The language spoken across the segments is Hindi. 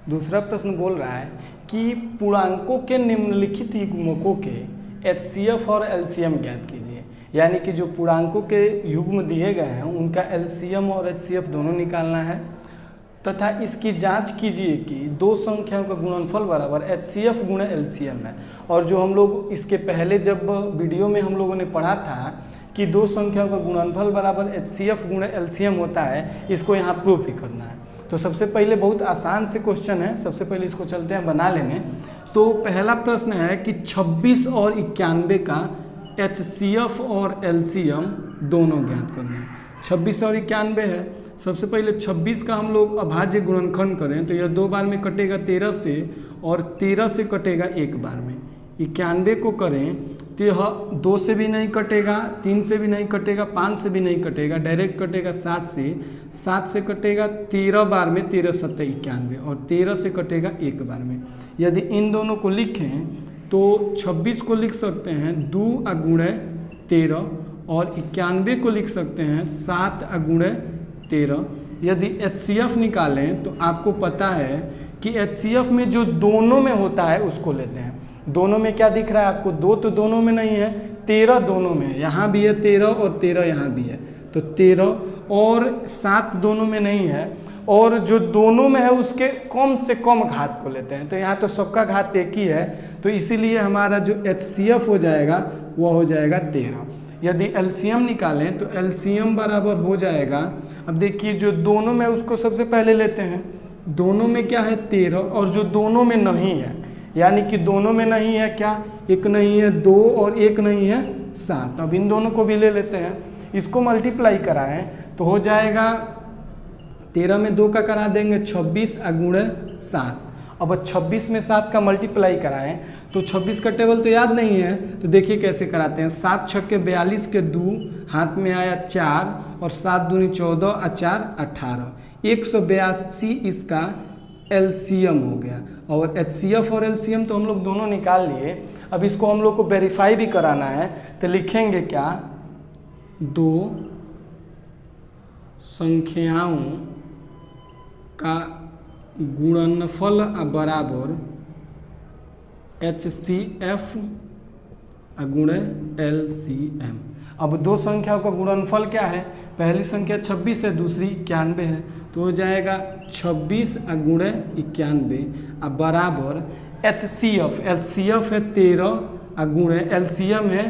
दूसरा प्रश्न बोल रहा है कि पूर्णांकों के निम्नलिखित युग्मकों के HCF और LCM ज्ञात कीजिए। यानी कि जो पूर्णांकों के युग्म दिए गए हैं उनका LCM और HCF दोनों निकालना है तथा इसकी जांच कीजिए कि दो संख्याओं का गुणनफल बराबर HCF गुणा LCM है। और जो हम लोग इसके पहले जब वीडियो में हम लोगों ने पढ़ा था कि दो संख्याओं का गुणनफल बराबर HCF गुणा LCM होता है, इसको यहाँ प्रूफ ही करना है। तो सबसे पहले बहुत आसान से क्वेश्चन है, सबसे पहले इसको चलते हैं बना लेने। तो पहला प्रश्न है कि 26 और 91 का HCF और LCM दोनों ज्ञात करना है। 26 और 91 है, सबसे पहले 26 का हम लोग अभाज्य गुणनखंड करें तो यह 2 बार में कटेगा 13 से और 13 से कटेगा 1 बार में। 91 को करें तो यह 2 से भी नहीं कटेगा, 3 से भी नहीं कटेगा, 5 से भी नहीं कटेगा, डायरेक्ट कटेगा 7 से कटेगा 13 बार में, 13 7 91 और 13 से कटेगा 1 बार में। यदि इन दोनों को लिखें तो 26 को लिख सकते हैं 2 गुणे 13 और 91 को लिख सकते हैं 7 गुणे 13। यदि HCF निकालें तो आपको पता है कि HCF में जो दोनों में होता है उसको लेते हैं। दोनों में क्या दिख रहा है आपको? 2 तो दोनों में नहीं है, 13 दोनों में है, यहाँ भी है 13 और 13 यहाँ भी है, तो 13 और 7 दोनों में नहीं है और जो दोनों में है उसके कम से कम घात को लेते हैं। तो यहाँ तो सबका घात एक ही है, तो इसीलिए हमारा जो HCF हो जाएगा वह हो जाएगा 13। यदि LCM निकालें तो LCM बराबर हो जाएगा, अब देखिए जो दोनों में उसको सबसे पहले लेते हैं। दोनों में क्या है? 13 और जो दोनों में नहीं है, यानी कि दोनों में नहीं है क्या? एक नहीं है 2 और एक नहीं है 7। अब इन दोनों को भी ले लेते हैं, इसको मल्टीप्लाई कराएं तो हो जाएगा 13 में 2 का करा देंगे 26 गुणे 7। अब 26 में 7 का मल्टीप्लाई कराएं तो 26 का टेबल तो याद नहीं है, तो देखिए कैसे कराते हैं। 7 छक्के 42 के 2 हाथ में आया 4 और 7 दूनी 14 और 4 18, 182 इसका LCM हो गया। और HCF और LCM तो हम लोग दोनों निकाल लिए। अब इसको हम लोग को वेरीफाई भी कराना है, तो लिखेंगे क्या? दो संख्याओं का गुणनफल बराबर HCF गुणे LCM। अब दो संख्याओं का गुणनफल क्या है? पहली संख्या 26 है, दूसरी 91 है, तो हो जाएगा 26 गुणे 91 बराबर HCF। LCF है 13 गुणे LCM है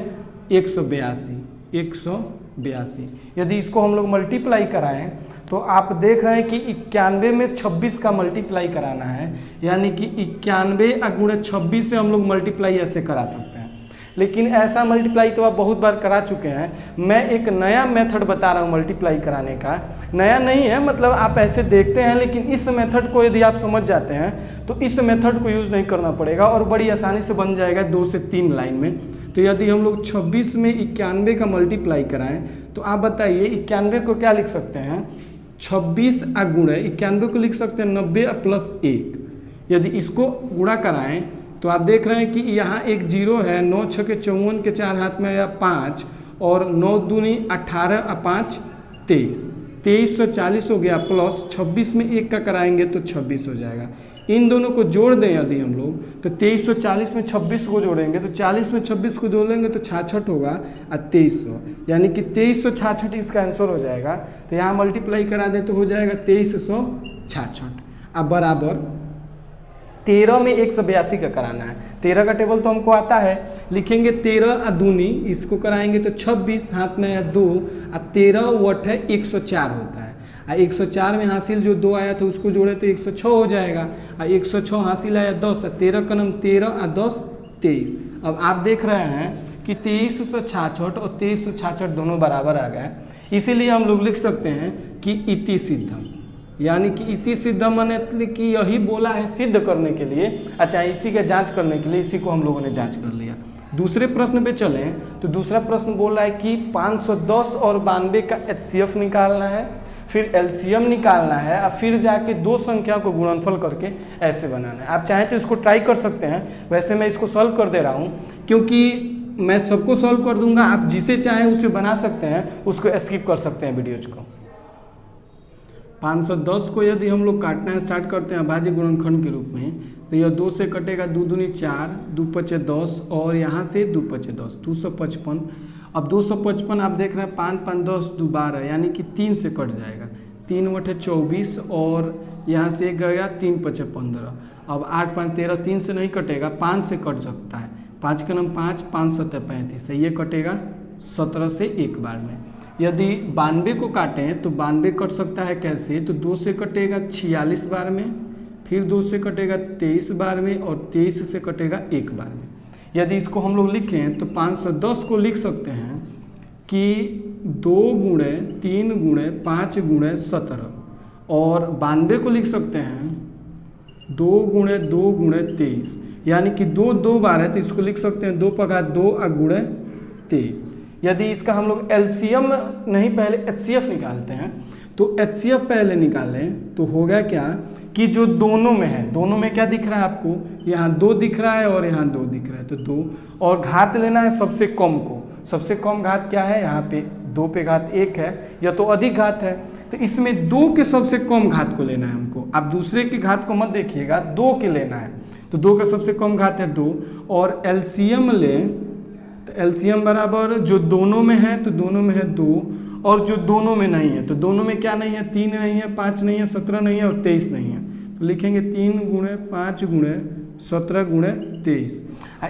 182। यदि इसको हम लोग मल्टीप्लाई कराएं तो आप देख रहे हैं कि 91 में 26 का मल्टीप्लाई कराना है, यानी कि 91 गुणे 26 से हम लोग मल्टीप्लाई ऐसे करा सकते हैं। लेकिन ऐसा मल्टीप्लाई तो आप बहुत बार करा चुके हैं। मैं एक नया मेथड बता रहा हूँ मल्टीप्लाई कराने का। नया नहीं है, मतलब आप ऐसे देखते हैं, लेकिन इस मेथड को यदि आप समझ जाते हैं तो इस मेथड को यूज़ नहीं करना पड़ेगा और बड़ी आसानी से बन जाएगा 2 से 3 लाइन में। तो यदि हम लोग 26 में 91 का मल्टीप्लाई कराएं तो आप बताइए 91 को क्या लिख सकते हैं? 26 गुणे 91 को लिख सकते हैं 90 प्लस 1। यदि इसको गुणा कराएं तो आप देख रहे हैं कि यहाँ एक 0 है, 9 छक्के 54 के 4 हाथ में आया 5 और 9 दूनी 18 और 5 23, 2340 हो गया, प्लस 26 में 1 का कराएंगे तो 26 हो जाएगा। इन दोनों को जोड़ दें यदि हम लोग तो 2340 में 26 को जोड़ेंगे तो 40 में 26 को जोड़ेंगे तो 66 होगा और 2300, यानी कि 2366 इसका आंसर हो जाएगा। तो यहाँ मल्टीप्लाई करा दें तो हो जाएगा 2366। अब बराबर 13 में 182 का कराना है। 13 का टेबल तो हमको आता है, लिखेंगे 13 दूनी, इसको कराएंगे तो 26, हाथ में है 2 और 13 वट है 104 होता है। 104 में हासिल जो 2 आया था उसको जोड़े तो 106 हो जाएगा, और 106 हासिल आया 10, 13 का नाम 13 और 10 23। अब आप देख रहे हैं कि 2366 और 2366 दोनों बराबर आ गए, इसीलिए हम लोग लिख सकते हैं कि इति सिद्धम, यानी कि इति सिद्धम माने कि यही बोला है सिद्ध करने के लिए। अच्छा, इसी का जांच करने के लिए इसी को हम लोगों ने जांच कर लिया। दूसरे प्रश्न पे चलें तो दूसरा प्रश्न बोल रहा है कि 510 और 92 का HCF निकालना है, फिर LCM निकालना है और फिर जाके दो संख्याओं को गुणनफल करके ऐसे बनाना है। आप चाहें तो इसको ट्राई कर सकते हैं, वैसे मैं इसको सॉल्व कर दे रहा हूँ क्योंकि मैं सबको सॉल्व कर दूंगा। आप जिसे चाहें उसे बना सकते हैं, उसको स्किप कर सकते हैं वीडियोज को। 510 को यदि हम लोग काटना स्टार्ट करते हैं अभाज्य गुणनखंड के रूप में, तो यह 2 से कटेगा, 2 दूनी 4, 2 पचे 10 और यहाँ से 2 पचे 10, 255। अब 255 आप देख रहे हैं 5 5 10 2 12, यानी कि 3 से कट जाएगा, 3 बटे 24 और यहाँ से गया 3 पचे 15। अब 8 5 13, 3 से नहीं कटेगा, 5 से कट सकता है, 5 का नाम 5, 5 7 35, ये कटेगा 17 से एक बार में। यदि 92 को काटें तो 92 कट सकता है कैसे, तो 2 से कटेगा 46 बार में, फिर 2 से कटेगा 23 बार में और 23 से कटेगा एक बार में। यदि इसको हम लोग लिखें तो 510 को लिख सकते हैं कि 2 गुणे 3 गुणे 5 गुणे 17, और 92 को लिख सकते हैं 2 गुणे 2 गुणे 23, यानी कि 2 2 बार है तो इसको लिख सकते हैं 2 पका 2 गुणे 23। यदि इसका हम लोग एलसीएम नहीं पहले एचसीएफ निकालते हैं, तो एचसीएफ पहले निकालें तो होगा क्या कि जो दोनों में है, दोनों में क्या दिख रहा है आपको, यहाँ 2 दिख रहा है और यहाँ 2 दिख रहा है, तो 2, और घात लेना है सबसे कम को। सबसे कम घात क्या है, यहाँ पे 2 पे घात 1 है, या तो अधिक घात है, तो इसमें 2 के सबसे कम घात को लेना है हमको। आप दूसरे की घात को मत देखिएगा, 2 के लेना है, तो 2 का सबसे कम घात है 2, और एलसीएम लें तो एलसीएम बराबर जो दोनों में है तो दोनों में है 2, और जो दोनों में नहीं है तो दोनों में क्या नहीं है, 3 नहीं है, 5 नहीं है, 17 नहीं है और 23 नहीं है, तो लिखेंगे 3 गुणे 5 गुणे 17 गुणे 23।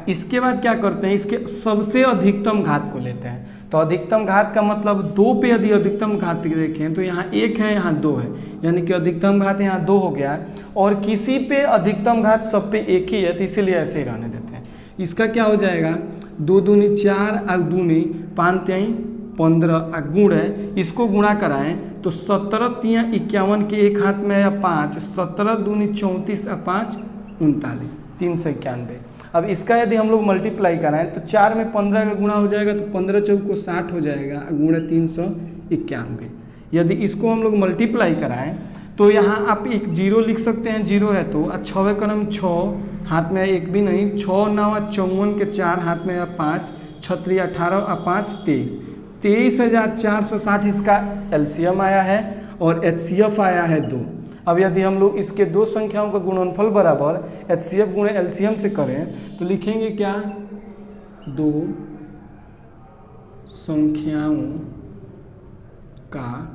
इसके बाद क्या करते हैं, इसके सबसे अधिकतम घात को लेते हैं। तो अधिकतम घात का मतलब 2 पे यदि अधिकतम घात देखें तो यहाँ 1 है, यहाँ 2 है, यानी कि अधिकतम घात यहाँ 2 हो गया, और किसी पे अधिकतम घात सब पे 1 ही है, तो इसीलिए ऐसे ही रहने देते हैं। इसका क्या हो जाएगा, 2 दूनी 4 और दूनी 5 3 15 गुण है, इसको गुणा कराएं तो 17 3 51 के एक हाथ में या 5, 17 दूनी 34 और 5 39, 391। अब इसका यदि हम लोग मल्टीप्लाई कराएं तो 4 में 15 का गुणा हो जाएगा, तो 15 चौक को 60 हो जाएगा, गुणे 391। यदि इसको हम लोग मल्टीप्लाई कराएं तो यहाँ आप एक 0 लिख सकते हैं, 0 है तो, 6 का नाम 6, हाथ में एक भी नहीं, 6 9 54 के 4 हाथ में 5, 6 18 और 5 23, 23,460 इसका एलसीएम आया है, और एचसीएफ आया है 2। अब यदि हम लोग इसके 2 संख्याओं का गुणनफल बराबर एचसीएफ गुणे एलसीएम से करें तो लिखेंगे क्या, 2 संख्याओं का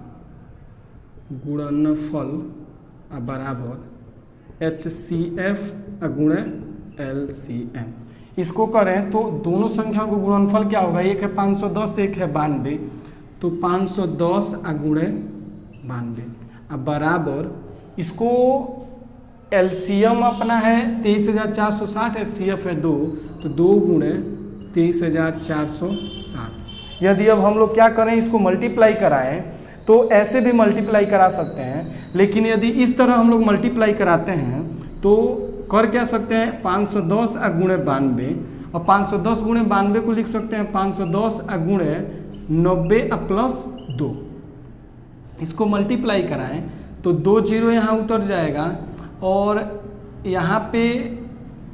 गुणनफल बराबर एचसीएफ गुणे एलसीएम। इसको करें तो दोनों संख्याओं को गुणनफल क्या होगा, एक है 510, एक है 92, तो 510 गुणे 92 अब बराबर, इसको एलसीएम अपना है 23,460, एचसीएफ है 2, तो 2 गुणे 23,460। यदि अब हम लोग क्या करें, इसको मल्टीप्लाई कराएं तो ऐसे भी मल्टीप्लाई करा सकते हैं, लेकिन यदि इस तरह हम लोग मल्टीप्लाई कराते हैं तो कर क्या सकते हैं, 510 गुणे 92, और 510 गुणे 92 को लिख सकते हैं 510 गुणे 90 प्लस 2। इसको मल्टीप्लाई कराएं तो 2 0 यहाँ उतर जाएगा, और यहाँ पे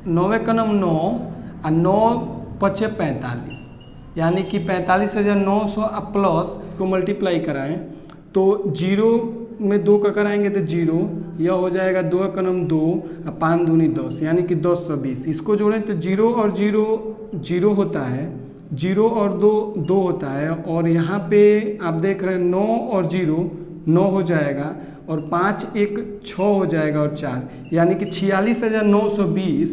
9 का नाम 9 और 9 पचे 45, यानी कि 45,900 प्लस को मल्टीप्लाई कराएं तो 0 में 2 का कराएंगे तो 0, यह हो जाएगा 2 का नाम 2 और 5 दूनी 10, यानी कि 1020। इसको जोड़ें तो 0 और 0 0 होता है, 0 और 2 2 होता है, और यहाँ पे आप देख रहे हैं 9 और 0 9 हो जाएगा, और 5 1 6 हो जाएगा, और 4, यानी कि 46,920,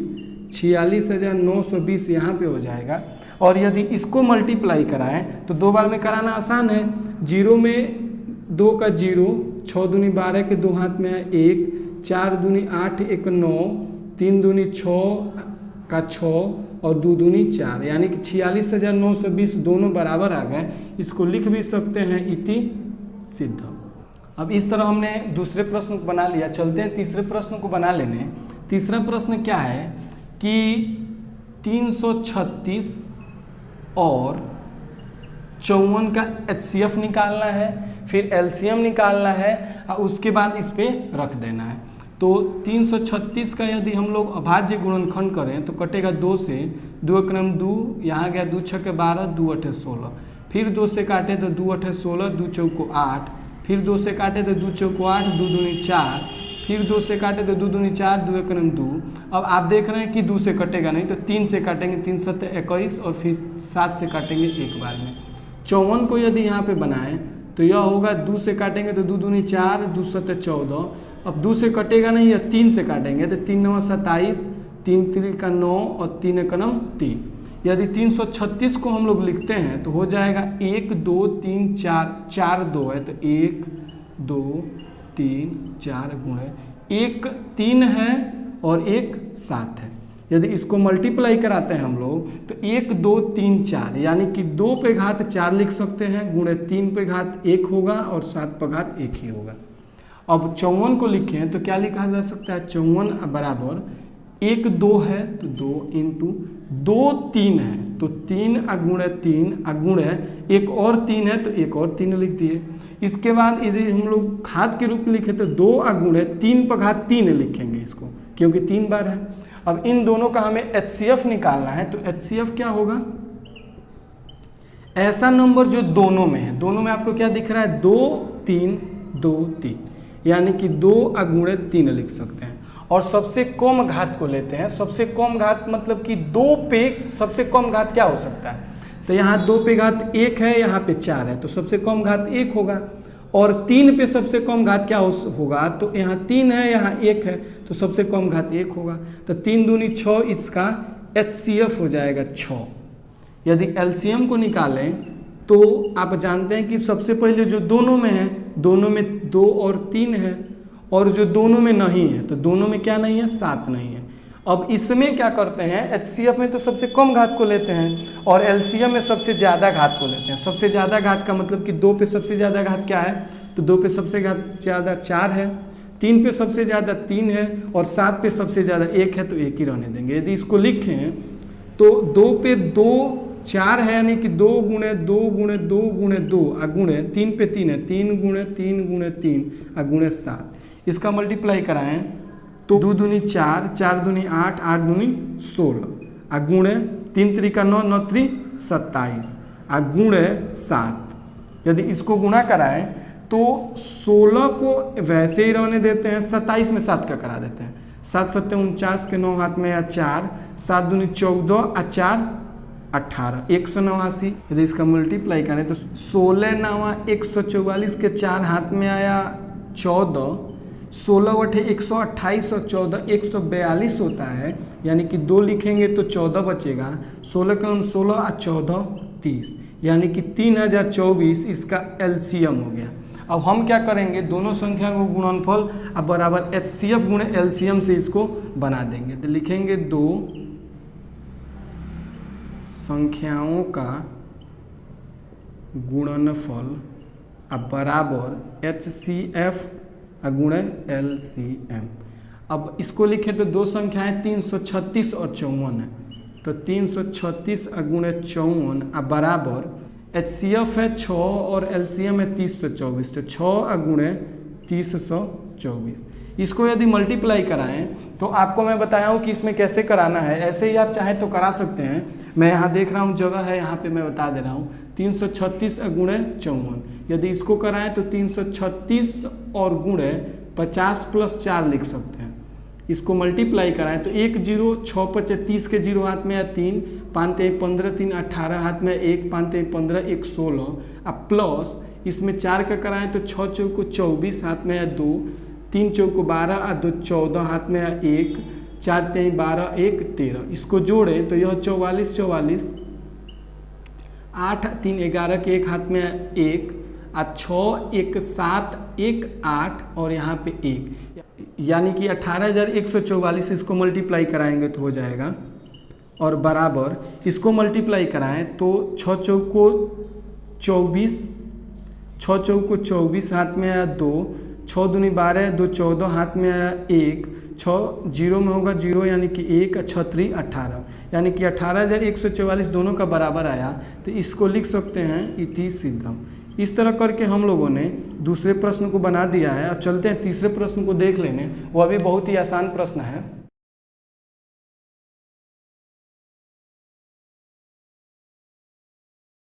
46,920 यहाँ पे हो जाएगा। और यदि इसको मल्टीप्लाई कराएं तो 2 बार में कराना आसान है, 0 में 2 का 0, 6 दूनी 12 के 2 हाथ में 1, 4 दूनी 8 1 9, 3 दूनी 6 का 6 और 2 दूनी 4, यानी कि 46,920 दोनों बराबर आ गए। इसको लिख भी सकते हैं इति सिद्ध। अब इस तरह हमने दूसरे प्रश्न को बना लिया, चलते हैं तीसरे प्रश्न को बना लेने। तीसरा प्रश्न क्या है कि 336 और 54 का एचसीएफ निकालना है, फिर एलसीएम निकालना है, और उसके बाद इस पे रख देना है। तो 336 का यदि हम लोग अभाज्य गुणनखंड करें तो कटेगा 2 से, 2 क्रम 2, यहाँ गया 2 6 12, 2 8 16, फिर 2 से काटे तो 2 8 16, 2 चौको 8, फिर 2 से काटे तो 2 चौको 8, 2 दूनी 4, फिर 2 से काटे तो 2 दूनी 4, 2 एकम 2। अब आप देख रहे हैं कि 2 से कटेगा नहीं, तो 3 से काटेंगे, 3 7 21, और फिर 7 से काटेंगे एक बार में। 54 को यदि यहाँ पे बनाएं तो यह होगा 2 से काटेंगे तो 2 दूनी 4, 2 7 14। अब 2 से कटेगा नहीं, या 3 से काटेंगे तो 3 9 27, 3 3 का 9 और 3 एकम 3। यदि 336 को हम लोग लिखते हैं तो हो जाएगा 1 2 3 4, 4 2 है तो 1 2 3 4 गुणे 1 3 है और 1 7 है। यदि इसको मल्टीप्लाई कराते हैं हम लोग तो 1 2 3 4, यानी कि 2 पे घात 4 लिख सकते हैं, गुणे 3 पे घात 1 होगा और 7 पे घात 1 ही होगा। अब 54 को लिखें तो क्या लिखा जा सकता है, 54 बराबर 1 2 है तो 2 इंटू 2 3 है तो 3 गुणे 3 गुणे 1 और 3 है तो 1 और 3 लिख दिए। इसके बाद यदि हम लोग घात के रूप में लिखे तो 2 गुणे 3 पर घात 3 लिखेंगे इसको, क्योंकि 3 बार है। अब इन दोनों का हमें HCF निकालना है, तो HCF क्या होगा, ऐसा नंबर जो दोनों में है। दोनों में आपको क्या दिख रहा है, 2 3 2 3, यानी कि 2 गुणे 3 लिख सकते हैं। और सबसे कम घात को लेते हैं। सबसे कम घात मतलब कि 2 पे सबसे कम घात क्या हो सकता है, तो यहाँ 2 पे घात 1 है, यहाँ पे 4 है, तो सबसे कम घात 1 होगा। और 3 पे सबसे कम घात क्या होगा, तो यहाँ 3 है, यहाँ 1 है, तो सबसे कम घात 1 होगा। तो 3 दूनी 6, इसका HCF हो जाएगा 6। यदि LCM को निकालें तो आप जानते हैं कि सबसे पहले जो दोनों में है, दोनों में 2 और 3 है, और जो दोनों में नहीं है, तो दोनों में क्या नहीं है, 7 नहीं है। अब इसमें क्या करते हैं, HCF में तो सबसे कम घात को लेते हैं और LCM में सबसे ज़्यादा घात को लेते हैं। सबसे ज़्यादा घात का मतलब कि 2 पे सबसे ज़्यादा घात क्या है, तो 2 पे सबसे ज़्यादा 4 है, 3 पे सबसे ज़्यादा 3 है, और 7 पे सबसे ज़्यादा 1 है, तो 1 ही रहने देंगे। यदि इसको लिखें तो 2 पे 2 4 है, यानी कि 2 गुणे 2 गुणे 2 गुणे 2 गुणे 3 पे 3 है, 3 गुणे 3 गुणे 3 गुणे 7। इसका मल्टीप्लाई कराएं तो 2 दूनी 4, 4 दूनी 8, 8 दूनी 16, गुणे 3 3 का 9, 9 3 27, गुणे 7। यदि इसको गुणा कराएं तो 16 को वैसे ही रहने देते हैं, 27 में 7 का करा देते हैं। 7 7 49 के 9 हाथ में या 4, 7 दूनी 14 4 18, 189। यदि इसका मल्टीप्लाई करें तो 16 9 144 के 4 हाथ में आया 14, 16 8 128 और 14 142 होता है, यानी कि 2 लिखेंगे तो 14 बचेगा। 16 कलम 16 और 14 30, यानी कि 3024 इसका LCM हो गया। अब हम क्या करेंगे, दोनों संख्या को गुणनफल अब बराबर HCF गुणे LCM से इसको बना देंगे। तो लिखेंगे 2 संख्याओं का गुणनफल अब बराबर HCF गुणे LCM। अब इसको लिखें तो 2 संख्याएं 336 और 54 है, तो 336 गुणे 54 अब बराबर HCF है 6 और LCM है 3024, तो 6 गुणे 3024। इसको यदि मल्टीप्लाई कराएं तो आपको मैं बताया हूँ कि इसमें कैसे कराना है। ऐसे ही आप चाहें तो करा सकते हैं, मैं यहाँ देख रहा हूँ जगह है, यहाँ पे मैं बता दे रहा हूँ। 336 गुणे 54, यदि इसको कराएं तो 336 और गुणे 50 + 4 लिख सकते हैं। इसको मल्टीप्लाई कराएं तो 1 0, 6 5 30 के 0 हाथ में या 3, 5 3 15 3 18 हाथ में 1, 5 3 15 1 16, अब प्लस इसमें 4 का कराएं तो 6 चौको 24 हाथ में या 2, 3 चौको 12 और 2 14 हाथ में या 1, 4 3 12 1 13। इसको जोड़ें तो यह 44 44, 8 3 11 के 1 हाथ में 1, 6 1 7 1 8 और यहाँ पे 1, यानी कि 18144। इसको मल्टीप्लाई कराएंगे तो हो जाएगा, और बराबर इसको मल्टीप्लाई कराएं तो 6 चौको 24, 6 चौको 24 हाथ में आया 2, 6 दूनी 12 2 14 हाथ में आया 1, 6 जीरो में होगा 0, यानी कि 1, 6 3 18, यानी कि 18144 दोनों का बराबर आया। तो इसको लिख सकते हैं इति सिद्धम। इस तरह करके हम लोगों ने दूसरे प्रश्न को बना दिया है। अब चलते हैं तीसरे प्रश्न को देख लेने, वो अभी बहुत ही आसान प्रश्न है।